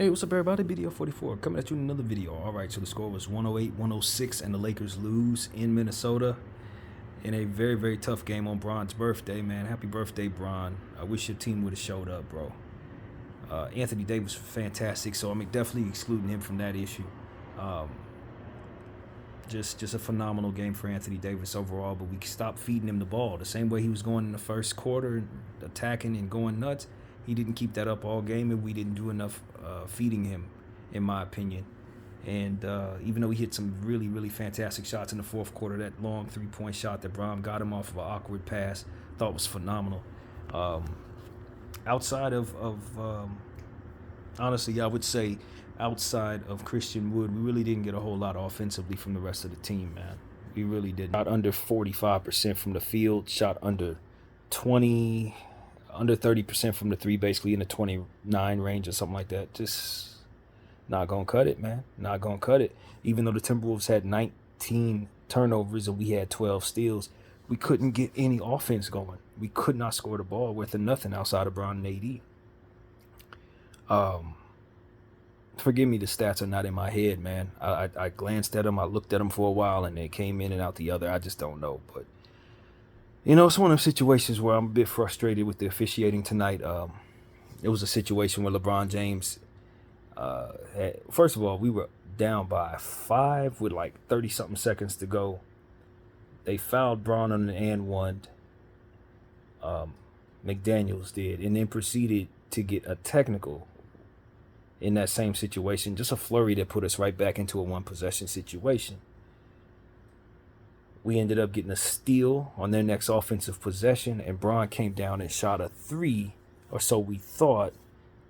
Hey, what's up, everybody? BDO 44 coming at you in another video. All right, so the score was 108-106, and the Lakers lose in Minnesota in a very, very tough game on Bron's birthday, man. Happy birthday, Bron. I wish your team would have showed up, bro. Anthony Davis was fantastic, so I'm definitely excluding him from that issue. Just a phenomenal game for Anthony Davis overall, but we stopped feeding him the ball. The same way he was going in the first quarter, attacking and going nuts, he didn't keep that up all game, and we didn't do enough feeding him, in my opinion. And even though he hit some really, really fantastic shots in the fourth quarter, that long three-point shot that Brown got him off of an awkward pass, thought was phenomenal. Outside of honestly, I would say outside of Christian Wood, we really didn't get a whole lot offensively from the rest of the team, man. We really did. Shot under 45% from the field, shot under 30% from the three, basically in the 29 range or something like that. Just not going to cut it, man. Not going to cut it. Even though the Timberwolves had 19 turnovers and we had 12 steals, we couldn't get any offense going. We could not score the ball worth of nothing outside of Brown and AD. Forgive me, the stats are not in my head, man. I glanced at them, I looked at them for a while, and they came in and out the other. I just don't know. But, you know, it's one of those situations where I'm a bit frustrated with the officiating tonight. It was a situation where LeBron James, first of all, we were down by 5 with like 30-something seconds to go. They fouled Braun on an and one. McDaniels did, and then proceeded to get a technical in that same situation. Just a flurry that put us right back into a one-possession situation. We ended up getting a steal on their next offensive possession, and Braun came down and shot a 3, or so we thought,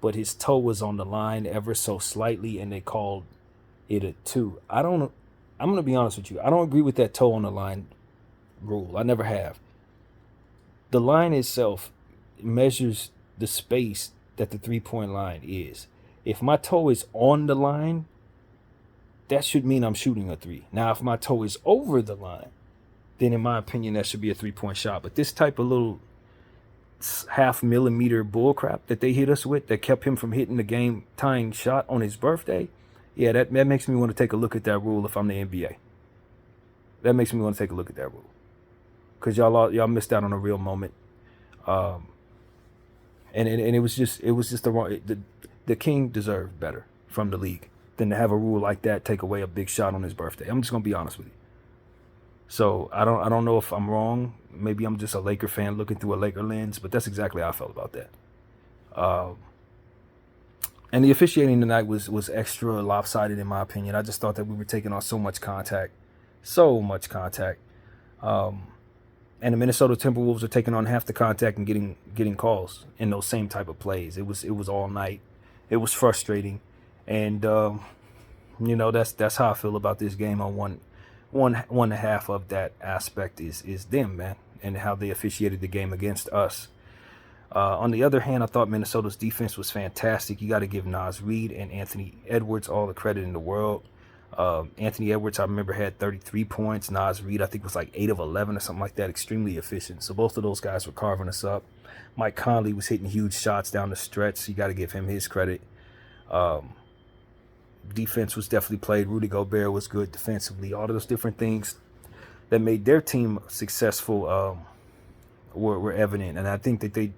but his toe was on the line ever so slightly, and they called it a 2. I'm going to be honest with you. I don't agree with that toe on the line rule. I never have. The line itself measures the space that the three-point line is. If my toe is on the line, that should mean I'm shooting a 3. Now, if my toe is over the line, then in my opinion, that should be a 3-point shot. But this type of little half-millimeter bullcrap that they hit us with that kept him from hitting the game-tying shot on his birthday, yeah, that makes me want to take a look at that rule if I'm the NBA. That makes me want to take a look at that rule. Because y'all missed out on a real moment. And it was just the wrong... The King deserved better from the league than to have a rule like that take away a big shot on his birthday. I'm just gonna be honest with you. So I don't know if I'm wrong. Maybe I'm just a Laker fan looking through a Laker lens, but that's exactly how I felt about that. And the officiating tonight was extra lopsided in my opinion. I just thought that we were taking on so much contact. And the Minnesota Timberwolves are taking on half the contact and getting calls in those same type of plays. It was all night. It was frustrating, and you know that's how I feel about this game. On one and a half of that aspect is them, man, and how they officiated the game against us. On the other hand, I thought Minnesota's defense was fantastic. You got to give Naz Reid and Anthony Edwards all the credit in the world. Anthony Edwards, I remember, had 33 points. Naz Reid, I think, was like 8 of 11 or something like that. Extremely efficient. So both of those guys were carving us up. Mike Conley was hitting huge shots down the stretch. So you got to give him his credit. Defense was definitely played. Rudy Gobert was good defensively. All of those different things that made their team successful were evident. And I think that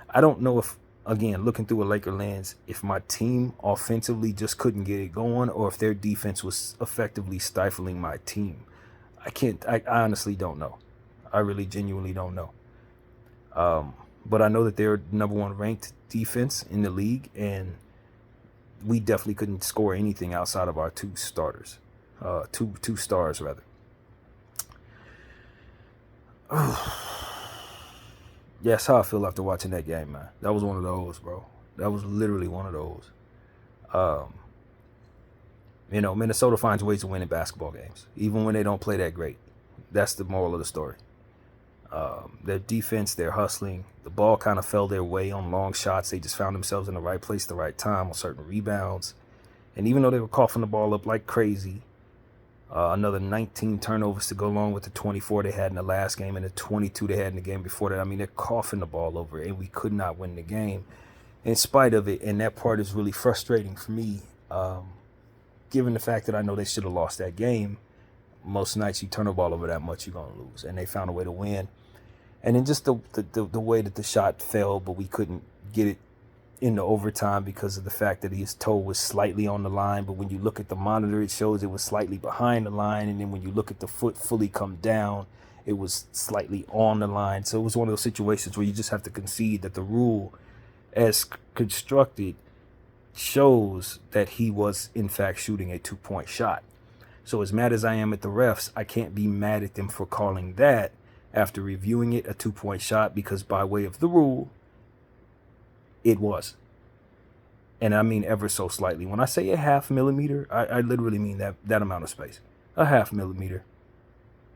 I don't know if, again, looking through a Laker lens, if my team offensively just couldn't get it going or if their defense was effectively stifling my team. I honestly don't know. I really genuinely don't know. But I know that they're number 1 ranked defense in the league, and we definitely couldn't score anything outside of our 2 starters. Two stars, rather. Yeah, that's how I feel after watching that game, man. That was one of those, bro. That was literally one of those. You know, Minnesota finds ways to win in basketball games, even when they don't play that great. That's the moral of the story. Their defense, they're hustling. The ball kind of fell their way on long shots. They just found themselves in the right place at the right time on certain rebounds. And even though they were coughing the ball up like crazy, another 19 turnovers to go along with the 24 they had in the last game and the 22 they had in the game before that. I mean, they're coughing the ball over, and we could not win the game. in spite of it, and that part is really frustrating for me. Given the fact that I know they should have lost that game, most nights you turn the ball over that much, you're gonna lose, and they found a way to win. And then just the way that the shot fell, but we couldn't get it into overtime because of the fact that his toe was slightly on the line. But when you look at the monitor, it shows it was slightly behind the line, and then when you look at the foot fully come down, it was slightly on the line. So it was one of those situations where you just have to concede that the rule, as constructed, shows that he was in fact shooting a 2-point shot. So as mad as I am at the refs, I can't be mad at them for calling that after reviewing it a 2-point shot, because by way of the rule, it was. And I mean ever so slightly. When I say a half millimeter, I literally mean that amount of space. A half millimeter.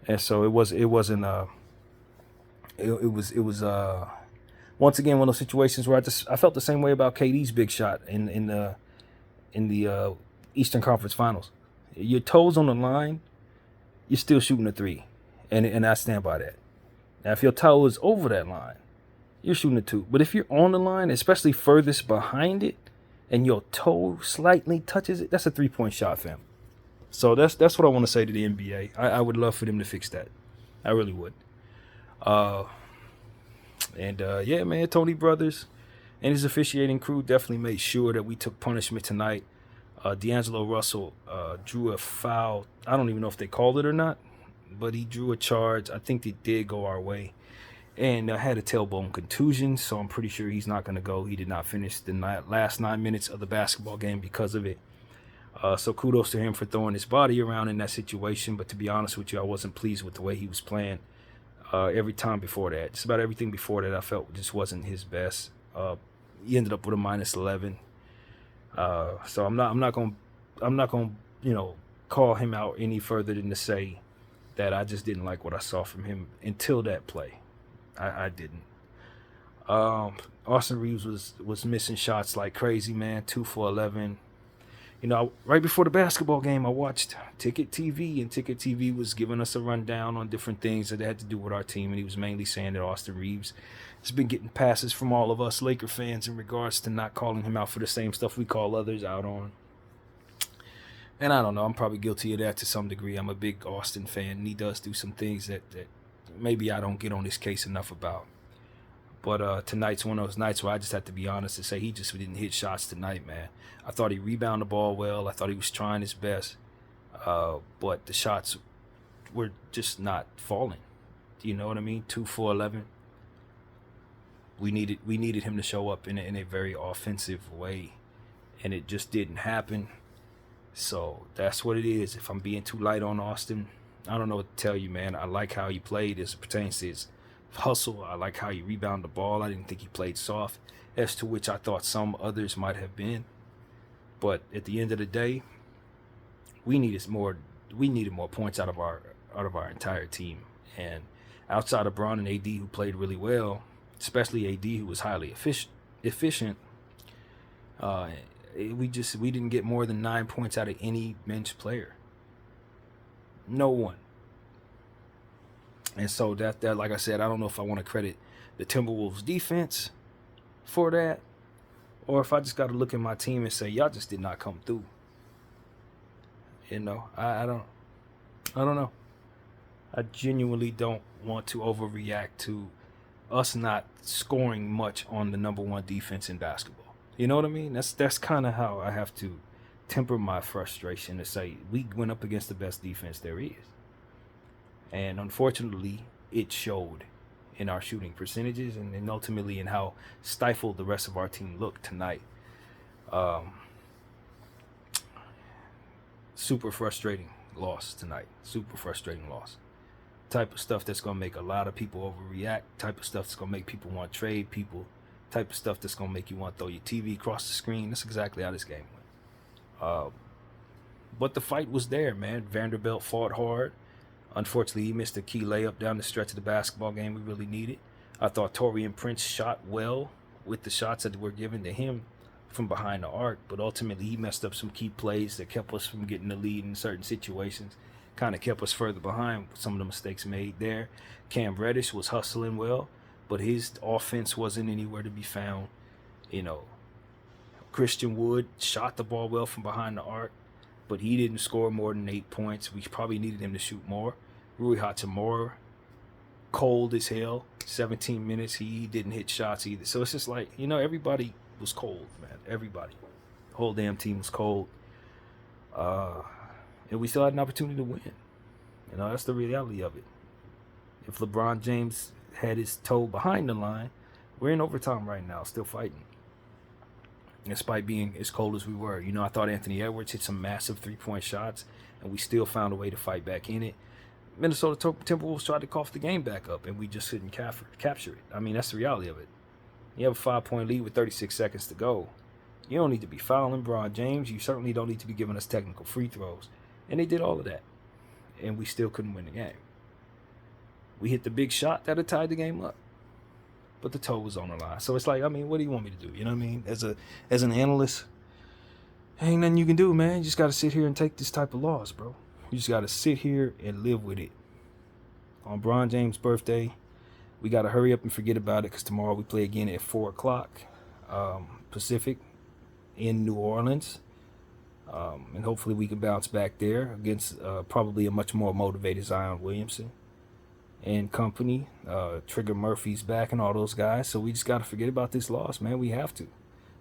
And so it was once again one of those situations where I felt the same way about KD's big shot in the Eastern Conference Finals. Your toes on the line, you're still shooting a three. And I stand by that. Now if your toe is over that line, you're shooting a 2. But if you're on the line, especially furthest behind it, and your toe slightly touches it, that's a 3-point shot, fam. So that's what I want to say to the NBA. I would love for them to fix that. I really would. Yeah, man, Tony Brothers and his officiating crew definitely made sure that we took punishment tonight. D'Angelo Russell drew a foul. I don't even know if they called it or not, but he drew a charge. I think it did go our way. And had a tailbone contusion, so I'm pretty sure he's not going to go. He did not finish the last 9 minutes of the basketball game because of it. So kudos to him for throwing his body around in that situation. But to be honest with you, I wasn't pleased with the way he was playing every time before that. Just about everything before that I felt just wasn't his best. He ended up with a -11. So I'm not going call him out any further than to say that I just didn't like what I saw from him until that play. I didn't. Austin Reeves was missing shots like crazy, man. 2 for 11. Right before the basketball game, I watched Ticket TV, and Ticket TV was giving us a rundown on different things that had to do with our team, and he was mainly saying that Austin Reeves has been getting passes from all of us Laker fans in regards to not calling him out for the same stuff we call others out on. And I don't know, I'm probably guilty of that to some degree. I'm a big Austin fan, and he does do some things that maybe I don't get on this case enough about. But tonight's one of those nights where I just have to be honest and say he just didn't hit shots tonight, man. I thought he rebounded the ball well. I thought he was trying his best. But the shots were just not falling. Do you know what I mean? 2 for 11. We needed him to show up in a very offensive way, and it just didn't happen. So that's what it is. If I'm being too light on Austin, I don't know what to tell you, man. I like how he played as it pertains to his hustle. I like how he rebounded the ball. I didn't think he played soft, as to which I thought some others might have been. But at the end of the day, we needed more points out of our entire team. And outside of Braun and AD, who played really well, especially AD, who was highly efficient, we didn't get more than 9 points out of any bench player. No one. And so that like I said, I don't know if I want to credit the Timberwolves defense for that, or if I just got to look at my team and say, y'all just did not come through. I don't know. I genuinely don't want to overreact to us not scoring much on the number one defense in basketball. You know what I mean? That's kind of how I have to temper my frustration, to say we went up against the best defense there is. And unfortunately, it showed in our shooting percentages and ultimately in how stifled the rest of our team looked tonight. Super frustrating loss tonight. Super frustrating loss. Type of stuff that's going to make a lot of people overreact. Type of stuff that's going to make people want to trade people. Type of stuff that's going to make you want to throw your TV across the screen. That's exactly how this game went. But the fight was there, man. Vanderbilt fought hard. Unfortunately, he missed a key layup down the stretch of the basketball game we really needed. I thought Taurean Prince shot well with the shots that were given to him from behind the arc, but ultimately he messed up some key plays that kept us from getting the lead in certain situations, kind of kept us further behind with some of the mistakes made there. Cam Reddish was hustling well, but his offense wasn't anywhere to be found. Christian Wood shot the ball well from behind the arc, but he didn't score more than 8 points. We probably needed him to shoot more. Rui Hachimura, cold as hell. 17 minutes, he didn't hit shots either. So it's just like, everybody was cold, man. Everybody. The whole damn team was cold. And we still had an opportunity to win. That's the reality of it. If LeBron James had his toe behind the line, we're in overtime right now, still fighting. Despite being as cold as we were. I thought Anthony Edwards hit some massive three-point shots, and we still found a way to fight back in it. Minnesota Timberwolves tried to cough the game back up, and we just couldn't capture it. I mean, that's the reality of it. You have a 5-point lead with 36 seconds to go. You don't need to be fouling LeBron James. You certainly don't need to be giving us technical free throws. And they did all of that, and we still couldn't win the game. We hit the big shot that had tied the game up, but the toe was on the line. So it's like, what do you want me to do? You know what I mean? As an analyst, ain't nothing you can do, man. You just got to sit here and take this type of loss, bro. You just got to sit here and live with it. On LeBron James' birthday, we got to hurry up and forget about it, because tomorrow we play again at 4 o'clock Pacific in New Orleans. And hopefully we can bounce back there against probably a much more motivated Zion Williamson and company. Trigger Murphy's back and all those guys. So we just got to forget about this loss, man. We have to.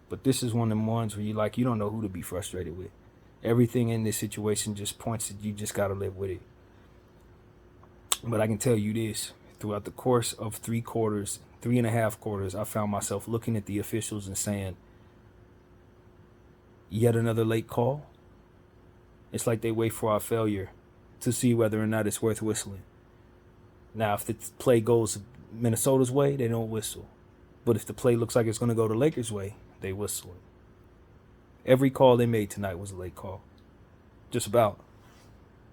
But this is one of them ones where you don't know who to be frustrated with. Everything in this situation just points that you just got to live with it. But I can tell you this. Throughout the course of 3 and a half quarters, I found myself looking at the officials and saying, yet another late call? It's like they wait for our failure to see whether or not it's worth whistling. Now, if the play goes Minnesota's way, they don't whistle. But if the play looks like it's going to go the Lakers' way, they whistle it. Every call they made tonight was a late call. Just about.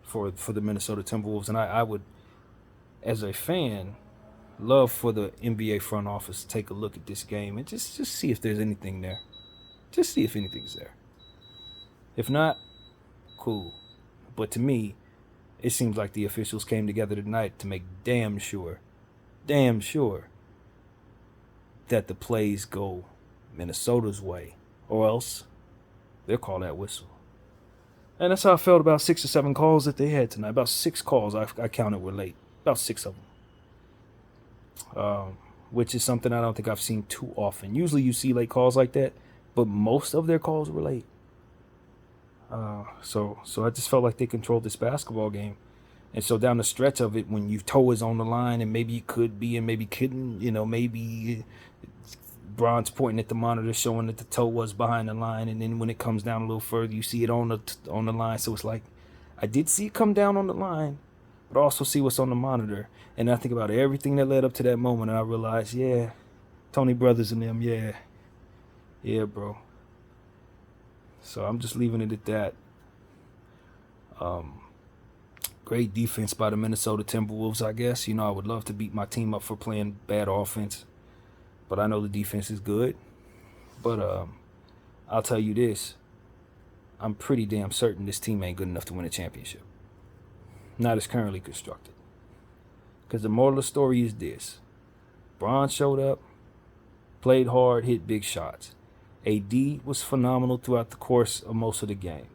For the Minnesota Timberwolves. And I would, as a fan, love for the NBA front office to take a look at this game and just see if there's anything there. Just see if anything's there. If not, cool. But to me, it seems like the officials came together tonight to make damn sure that the plays go Minnesota's way, or else they'll call that whistle. And that's how I felt about 6 or 7 calls that they had tonight. About 6 calls I counted were late. About 6 of them. Which is something I don't think I've seen too often. Usually you see late calls like that, but most of their calls were late. So I just felt like they controlled this basketball game. And so down the stretch of it, when your toe is on the line, and maybe it could be and maybe couldn't, maybe Bron's pointing at the monitor showing that the toe was behind the line, and then when it comes down a little further, you see it on the line. So it's like, I did see it come down on the line, but also see what's on the monitor. And I think about everything that led up to that moment, and I realized, yeah, Tony Brothers and them, yeah, bro. So I'm just leaving it at that. Great defense by the Minnesota Timberwolves, I guess. I would love to beat my team up for playing bad offense, but I know the defense is good. But I'll tell you this. I'm pretty damn certain this team ain't good enough to win a championship. Not as currently constructed. Because the moral of the story is this. Bron showed up, played hard, hit big shots. AD was phenomenal throughout the course of most of the game.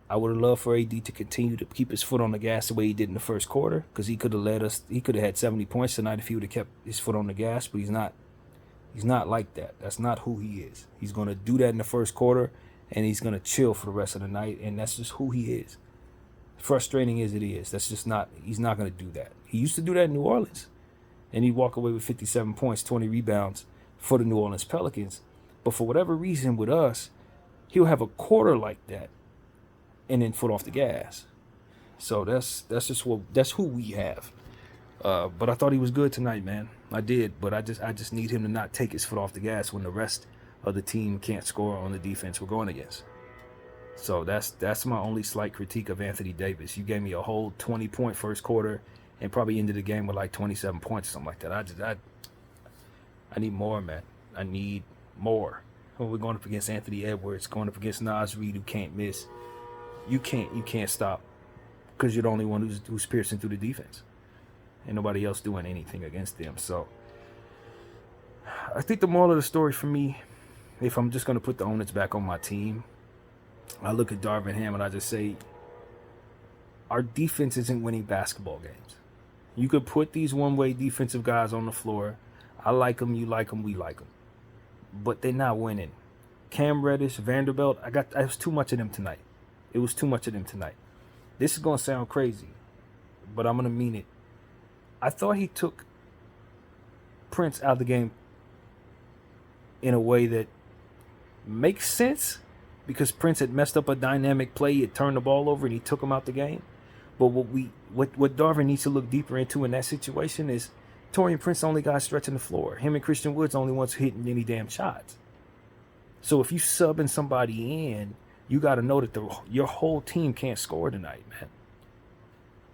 I would have loved for AD to continue to keep his foot on the gas the way he did in the first quarter, because he could have led us. He could have had 70 points tonight if he would have kept his foot on the gas, but he's not. He's not like that. That's not who he is. He's going to do that in the first quarter, and he's going to chill for the rest of the night, and that's just who he is. Frustrating as it is, that's just not. He's not going to do that. He used to do that in New Orleans, and he'd walk away with 57 points, 20 rebounds for the New Orleans Pelicans. But for whatever reason with us, he'll have a quarter like that and then foot off the gas. So that's who we have. But I thought he was good tonight, man. I did, but I just need him to not take his foot off the gas when the rest of the team can't score on the defense we're going against. So that's my only slight critique of Anthony Davis. You gave me a whole 20-point first quarter and probably ended the game with like 27 points or something like that. I need more, man. I need more. When we're going up against Anthony Edwards, going up against Naz Reid, who can't miss, you can't stop, because you're the only one who's piercing through the defense. Ain't nobody else doing anything against them. So I think the moral of the story for me if I'm just going to put the onus back on my team, I look at Darvin Ham and I just say, our defense isn't winning basketball games. You could put these one-way defensive guys on the floor. I like them, you like them, we like them. But they're not winning. Cam Reddish, Vanderbilt, it was too much of them tonight. It was too much of them tonight. This is going to sound crazy, but I'm going to mean it. I thought he took Prince out of the game in a way that makes sense because Prince had messed up a dynamic play. He had turned the ball over and he took him out the game. But what Darvin needs to look deeper into in that situation is Taurean Prince the only guy stretching the floor. Him and Christian Wood's the only ones hitting any damn shots. So if you subbing somebody in, you got to know that your whole team can't score tonight, man.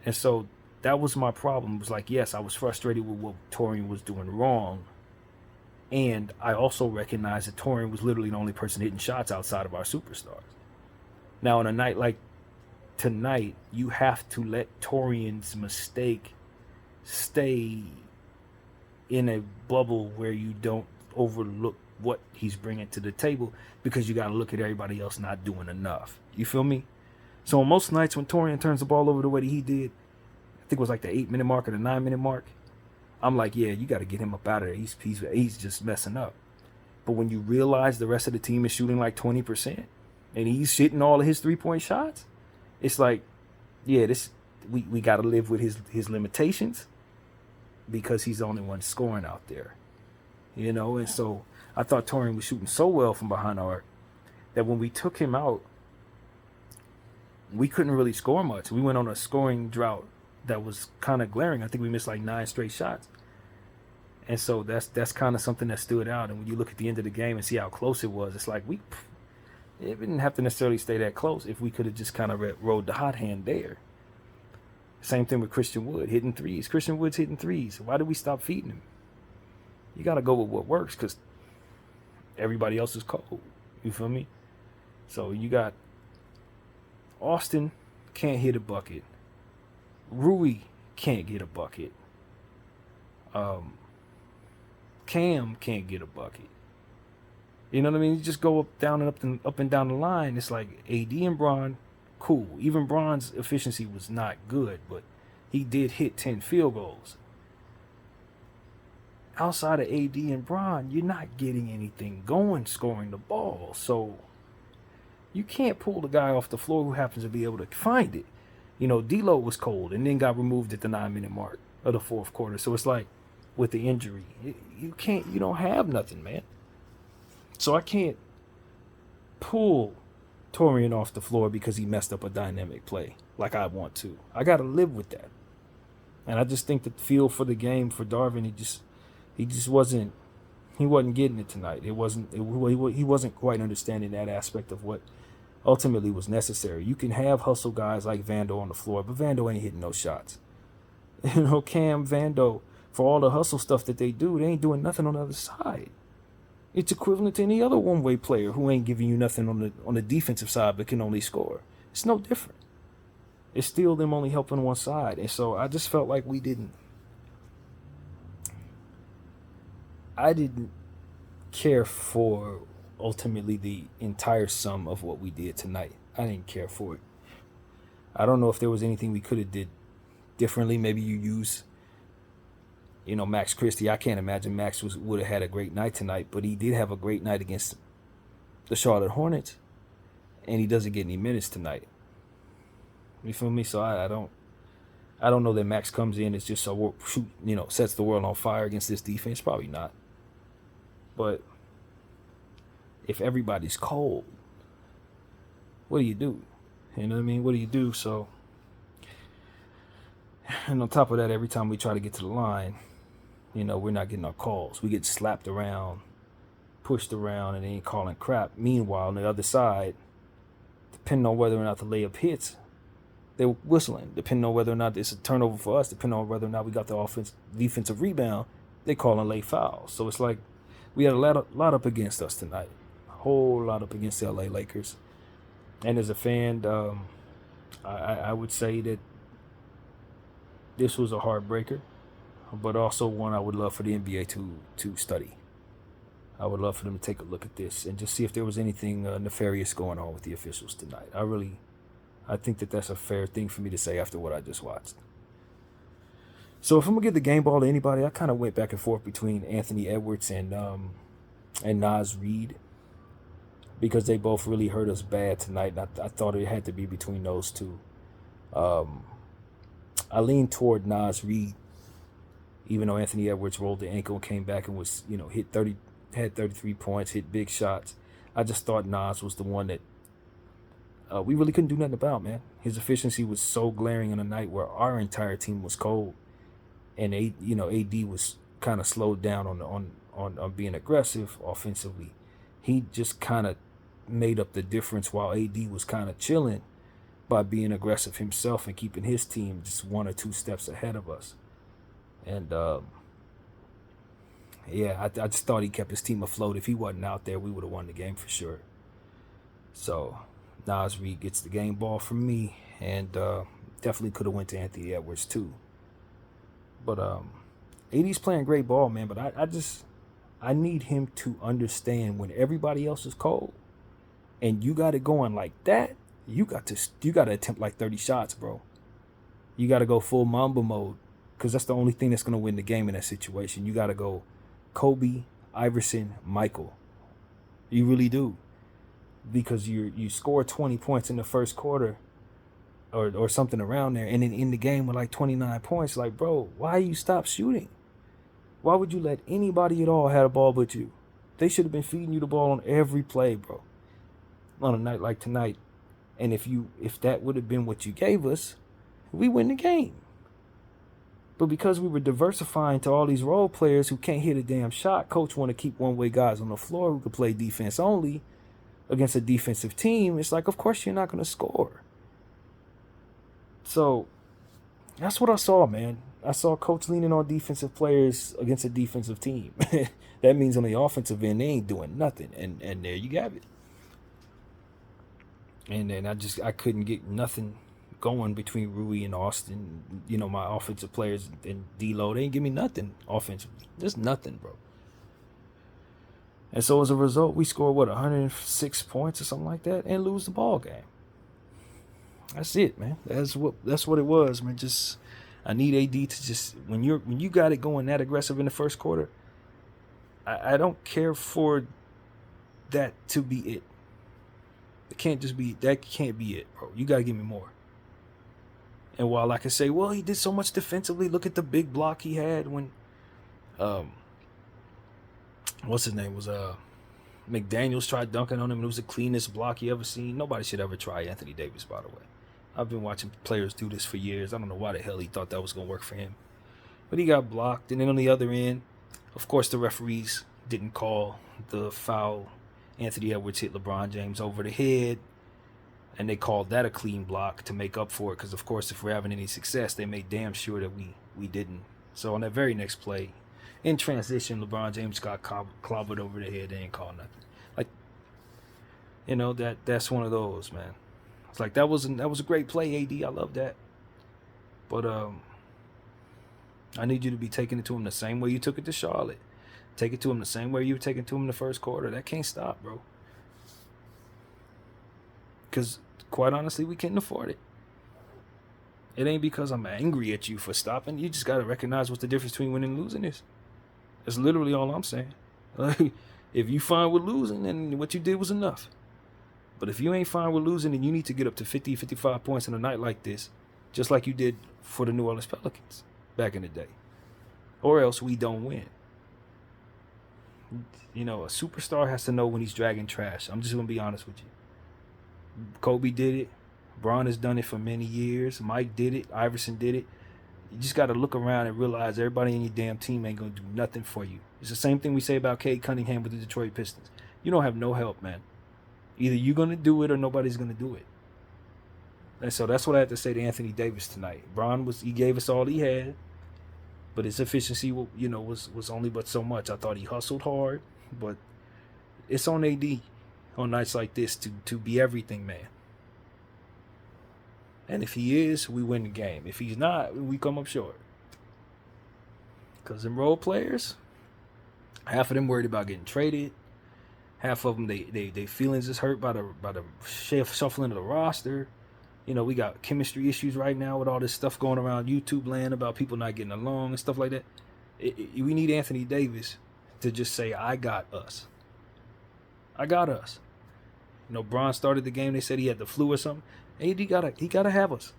And so that was my problem. It was like, yes, I was frustrated with what Taurean was doing wrong. And I also recognized that Taurean was literally the only person hitting shots outside of our superstars. Now, on a night like tonight, you have to let Taurean's mistake stay in a bubble where you don't overlook what he's bringing to the table because you got to look at everybody else not doing enough. You feel me? So on most nights when Taurean turns the ball over the way that he did, I think it was like the 8-minute mark or the 9-minute mark, I'm like, yeah, you got to get him up out of there. He's just messing up. But when you realize the rest of the team is shooting like 20% and he's hitting all of his 3-point shots, it's like, yeah, we got to live with his limitations because he's the only one scoring out there. You know, and so I thought Taurean was shooting so well from behind the arc that when we took him out, we couldn't really score much. We went on a scoring drought that was kind of glaring. I think we missed like 9 straight shots. And so that's kind of something that stood out. And when you look at the end of the game and see how close it was, it's like it didn't have to necessarily stay that close if we could have just kind of rode the hot hand there. Same thing with Christian Wood, hitting threes. Christian Wood's hitting threes. Why did we stop feeding him? You got to go with what works because everybody else is cold. You feel me? So you got Austin can't hit a bucket. Rui can't get a bucket. Cam can't get a bucket. You know what I mean? You just go up and down the line. It's like AD and Bron, cool. Even Bron's efficiency was not good, but he did hit 10 field goals. Outside of AD and Bron, you're not getting anything going scoring the ball. So you can't pull the guy off the floor who happens to be able to find it. You know, D'Lo was cold and then got removed at the 9-minute mark of the fourth quarter. So it's like with the injury, you don't have nothing, man. So I can't pull Taurean off the floor because he messed up a dynamic play like I want to. I got to live with that. And I just think the feel for the game for Darvin, he just wasn't getting it tonight. He wasn't quite understanding that aspect of what ultimately was necessary. You can have hustle guys like Vando on the floor, but Vando ain't hitting no shots. You know, Cam, Vando, for all the hustle stuff that they do, they ain't doing nothing on the other side. It's equivalent to any other one-way player who ain't giving you nothing on the defensive side but can only score. It's no different. It's still them only helping one side. And so I just felt like I didn't care for ultimately the entire sum of what we did tonight. I didn't care for it. I don't know if there was anything we could have did differently. Maybe you use, Max Christie. I can't imagine Max would have had a great night tonight, but he did have a great night against the Charlotte Hornets, and he doesn't get any minutes tonight. You feel me? So I don't know that Max comes in as just sets the world on fire against this defense. Probably not. But if everybody's cold, what do you do? You know what I mean? What do you do? So, and on top of that, every time we try to get to the line, we're not getting our calls. We get slapped around, pushed around, and they ain't calling crap. Meanwhile, on the other side, depending on whether or not the layup hits, they're whistling. Depending on whether or not it's a turnover for us, depending on whether or not we got the defensive rebound, they calling late fouls. So it's like we had a lot up against us tonight. A whole lot up against the LA Lakers. And as a fan, I would say that this was a heartbreaker, but also one I would love for the NBA to study. I would love for them to take a look at this and just see if there was anything nefarious going on with the officials tonight. I think that that's a fair thing for me to say after what I just watched. So if I'm gonna give the game ball to anybody, I kind of went back and forth between Anthony Edwards and Naz Reid, because they both really hurt us bad tonight. And I thought it had to be between those two. I leaned toward Naz Reid, even though Anthony Edwards rolled the ankle and came back and was, had 33 points, hit big shots. I just thought Naz was the one that we really couldn't do nothing about, man. His efficiency was so glaring on a night where our entire team was cold, and AD was kind of slowed down on being aggressive offensively. He just kind of made up the difference while AD was kind of chilling by being aggressive himself and keeping his team just 1 or 2 steps ahead of us. And I just thought he kept his team afloat. If he wasn't out there, we would have won the game for sure. So Naz Reid gets the game ball from me, and definitely could have went to Anthony Edwards too. But AD's playing great ball, man. But I need him to understand when everybody else is cold, and you got it going like that, you got to attempt like 30 shots, bro. You got to go full Mamba mode, because that's the only thing that's gonna win the game in that situation. You got to go Kobe, Iverson, Michael. You really do, because you score 20 points in the first quarter, or something around there, and then in the game with like 29 points. Like, bro, why you stop shooting? Why would you let anybody at all have a ball but you? They should have been feeding you the ball on every play, bro, on a night like tonight. And if that would have been what you gave us, we win the game. But because we were diversifying to all these role players who can't hit a damn shot, coach want to keep one-way guys on the floor who could play defense only against a defensive team. It's like, of course you're not going to score. So that's what I saw, man. I saw coach leaning on defensive players against a defensive team. That means on the offensive end, they ain't doing nothing. And there you have it. And then I couldn't get nothing going between Rui and Austin. My offensive players and D-Lo, they ain't give me nothing offensively. Just nothing, bro. And so as a result, we scored 106 points or something like that, and lose the ball game. That's it, man. That's what it was, man. I need AD to just, when you got it going that aggressive in the first quarter, I don't care for that to be it. That can't be it, bro. You gotta give me more. And while I can say, well, he did so much defensively, look at the big block he had when what's his name was McDaniels tried dunking on him. It was the cleanest block he ever seen. Nobody should ever try Anthony Davis, by the way. I've been watching players do this for years. I don't know why the hell he thought that was going to work for him. But he got blocked. And then on the other end, of course, the referees didn't call the foul. Anthony Edwards hit LeBron James over the head, and they called that a clean block to make up for it. Because, of course, if we're having any success, they made damn sure that we didn't. So on that very next play, in transition, LeBron James got clobbered over the head. They ain't called nothing. Like, that's one of those, man. It's like that was a great play, AD. I love that. But I need you to be taking it to him the same way you took it to Charlotte. Take it to him the same way you were taking it to him in the first quarter. That can't stop, bro. Because, quite honestly, we can't afford it. It ain't because I'm angry at you for stopping. You just got to recognize what the difference between winning and losing is. That's literally all I'm saying. Like, if you fine with losing, then what you did was enough. But if you ain't fine with losing, then you need to get up to 50, 55 points in a night like this, just like you did for the New Orleans Pelicans back in the day. Or else we don't win. A superstar has to know when he's dragging trash. I'm just going to be honest with you. Kobe did it. Bron has done it for many years. Mike did it. Iverson did it. You just got to look around and realize everybody in your damn team ain't going to do nothing for you. It's the same thing we say about Cade Cunningham with the Detroit Pistons. You don't have no help, man. Either you're going to do it or nobody's going to do it. And so that's what I had to say to Anthony Davis tonight. Bron he gave us all he had, but his efficiency, was only but so much. I thought he hustled hard, but it's on AD on nights like this to be everything, man. And if he is, we win the game. If he's not, we come up short. Because them role players, Half of them worried about getting traded. Half of them, they feelings is hurt by the shuffling of the roster. You know, we got chemistry issues right now with all this stuff going around YouTube land about people not getting along and stuff like that. We need Anthony Davis to just say, I got us. I got us. You know, Bron started the game. They said he had the flu or something. AD gotta have us.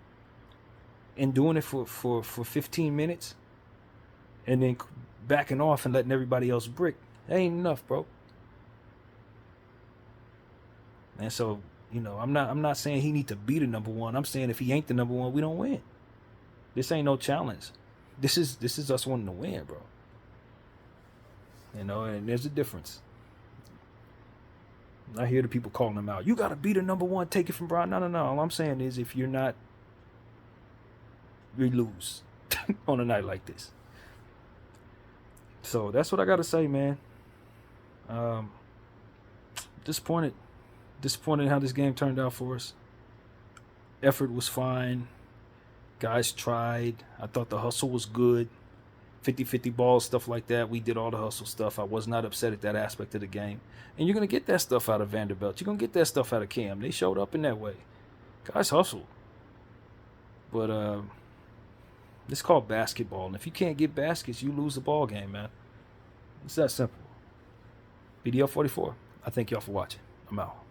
And doing it for 15 minutes and then backing off and letting everybody else brick, that ain't enough, bro. And so, you know, I'm not saying he need to be the number one. I'm saying if he ain't the number one, we don't win. This ain't no challenge. This is us wanting to win, bro. You know, and there's a difference. I hear the people calling him out. You got to be the number one. Take it from Bron. No. All I'm saying is if you're not, we lose on a night like this. So that's what I got to say, man. Disappointed in how this game turned out for us. Effort was fine. Guys tried. I thought the hustle was good. 50-50 balls, stuff like that. We did all the hustle stuff. I was not upset at that aspect of the game. And you're going to get that stuff out of Vanderbilt. You're going to get that stuff out of Cam. They showed up in that way. Guys hustle. But it's called basketball. And if you can't get baskets, you lose the ball game, man. It's that simple. BDL 44. I thank y'all for watching. I'm out.